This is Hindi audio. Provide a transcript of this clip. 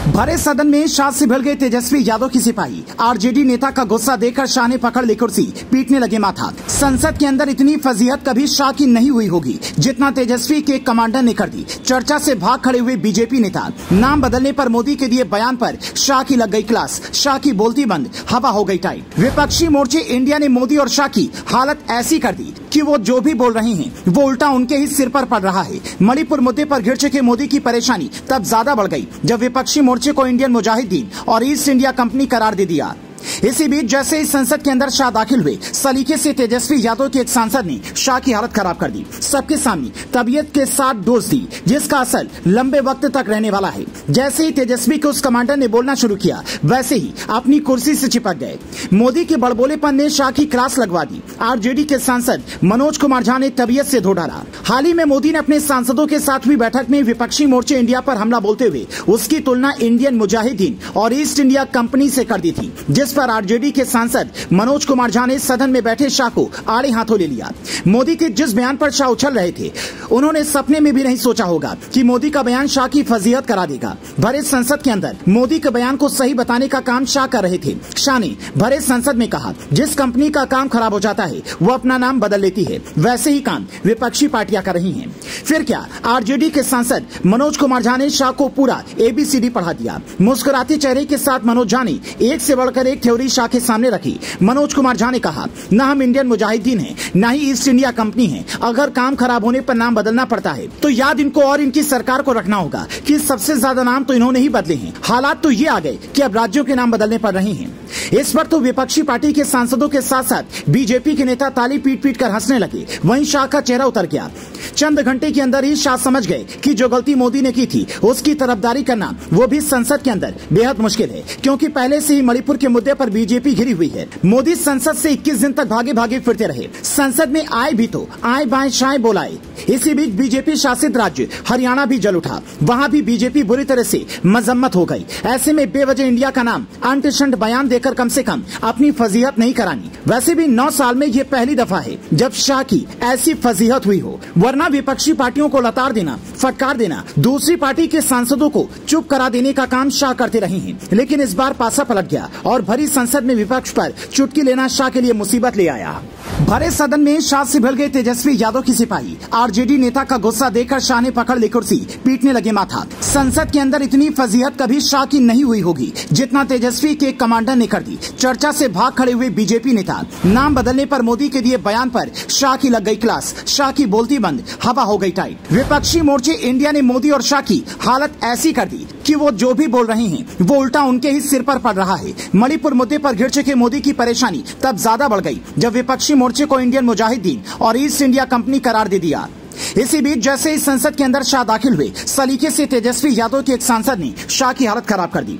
भरे सदन में शाह से भिड़ गए तेजस्वी यादव की सिपाही। आरजेडी नेता का गुस्सा देखकर शाह ने पकड़ ली कुर्सी, पीटने लगे माथा। संसद के अंदर इतनी फजीहत कभी शाह की नहीं हुई होगी जितना तेजस्वी के कमांडर ने कर दी। चर्चा से भाग खड़े हुए बीजेपी नेता। नाम बदलने पर मोदी के दिए बयान पर शाह की लग गई क्लास। शाह की बोलती बंद, हवा हो गई टाइट। विपक्षी मोर्चे इंडिया ने मोदी और शाह की हालत ऐसी कर दी कि वो जो भी बोल रहे हैं वो उल्टा उनके ही सिर पर पड़ रहा है। मणिपुर मुद्दे पर घिर चुके मोदी की परेशानी तब ज्यादा बढ़ गई जब विपक्षी मोर्चे को इंडियन मुजाहिदीन और ईस्ट इंडिया कंपनी करार दे दिया। इसी बीच जैसे ही संसद के अंदर शाह दाखिल हुए, सलीके से तेजस्वी यादव के एक सांसद ने शाह की हालत खराब कर दी। सबके सामने तबीयत के साथ डोज दी जिसका असर लंबे वक्त तक रहने वाला है। जैसे ही तेजस्वी के उस कमांडर ने बोलना शुरू किया वैसे ही अपनी कुर्सी से चिपक गए। मोदी के बड़बोलेपन ने शाह की क्लास लगवा दी। आरजेडी के सांसद मनोज कुमार झा ने तबीयत से धो डाला। हाल ही में मोदी ने अपने सांसदों के साथ हुई बैठक में विपक्षी मोर्चे इंडिया पर हमला बोलते हुए उसकी तुलना इंडियन मुजाहिदीन और ईस्ट इंडिया कंपनी से कर दी थी, जिस पर आरजेडी के सांसद मनोज कुमार झा ने सदन में बैठे शाह को आड़े हाथों ले लिया। मोदी के जिस बयान पर शाह उछल रहे थे, उन्होंने सपने में भी नहीं सोचा होगा कि मोदी का बयान शाह की फजीहत करा देगा। भरे संसद के अंदर मोदी के बयान को सही बताने का काम शाह कर रहे थे। शाह ने भरे संसद में कहा, जिस कंपनी का काम खराब हो जाता है वो अपना नाम बदल लेती है, वैसे ही काम विपक्षी पार्टियां कर रही हैं। फिर क्या, आरजेडी के सांसद मनोज कुमार झा ने शाह को पूरा ABCD पढ़ा दिया। मुस्कुराते चेहरे के साथ मनोज झा ने एक से बढ़कर एक थ्योरी शाह के सामने रखी। मनोज कुमार झा ने कहा, न हम इंडियन मुजाहिदीन हैं, न ही ईस्ट इंडिया कंपनी है। अगर काम खराब होने पर नाम बदलना पड़ता है तो याद इनको और इनकी सरकार को रखना होगा कि सबसे ज्यादा नाम तो इन्होंने ही बदले हैं। हालात तो ये आ गए कि अब राज्यों के नाम बदलने पड़ रहे हैं। इस पर तो विपक्षी पार्टी के सांसदों के साथ साथ बीजेपी के नेता ताली पीट पीट कर हंसने लगे। वहीं शाह का चेहरा उतर गया। चंद घंटे के अंदर ही शाह समझ गए कि जो गलती मोदी ने की थी उसकी तरफदारी करना वो भी संसद के अंदर बेहद मुश्किल है, क्योंकि पहले से ही मणिपुर के मुद्दे पर बीजेपी घिरी हुई है। मोदी संसद से 21 दिन तक भागे भागे फिरते रहे। संसद में आए भी तो आए बाएं शाएं बोलाए। इसी बीच बीजेपी शासित राज्य हरियाणा भी जल उठा। वहां भी बीजेपी बुरी तरह से मजम्मत हो गई। ऐसे में बेवजह इंडिया का नाम अनटिशंट बयान देकर कम से कम अपनी फजीहत नहीं करानी। वैसे भी 9 साल में ये पहली दफा है जब शाह की ऐसी फजीहत हुई हो, वरना विपक्षी पार्टियों को लताड़ देना, फटकार देना, दूसरी पार्टी के सांसदों को चुप करा देने का काम शाह करते रहे हैं। लेकिन इस बार पासा पलट गया और भरी संसद में विपक्ष पर चुटकी लेना शाह के लिए मुसीबत ले आया। भरे सदन में शाह से भिड़ गए तेजस्वी यादव की सिपाही। आरजेडी नेता का गुस्सा देखकर शाह ने पकड़ ली कुर्सी, पीटने लगे माथा। संसद के अंदर इतनी फजीहत कभी शाह की नहीं हुई होगी जितना तेजस्वी के कमांडर ने कर दी। चर्चा से भाग खड़े हुए बीजेपी नेता। नाम बदलने पर मोदी के दिए बयान पर शाह की लग गई क्लास। शाह की बोलती बंद, हवा हो गई टाइट। विपक्षी मोर्चे इंडिया ने मोदी और शाह की हालत ऐसी कर दी कि वो जो भी बोल रहे हैं वो उल्टा उनके ही सिर पर पड़ रहा है। मणिपुर मुद्दे पर घिर चुके मोदी की परेशानी तब ज्यादा बढ़ गई जब विपक्षी मोर्चे को इंडियन मुजाहिदीन और ईस्ट इंडिया कंपनी करार दे दिया। इसी बीच जैसे ही संसद के अंदर शाह दाखिल हुए, सलीके से तेजस्वी यादव के एक सांसद ने शाह की हालत खराब कर दी।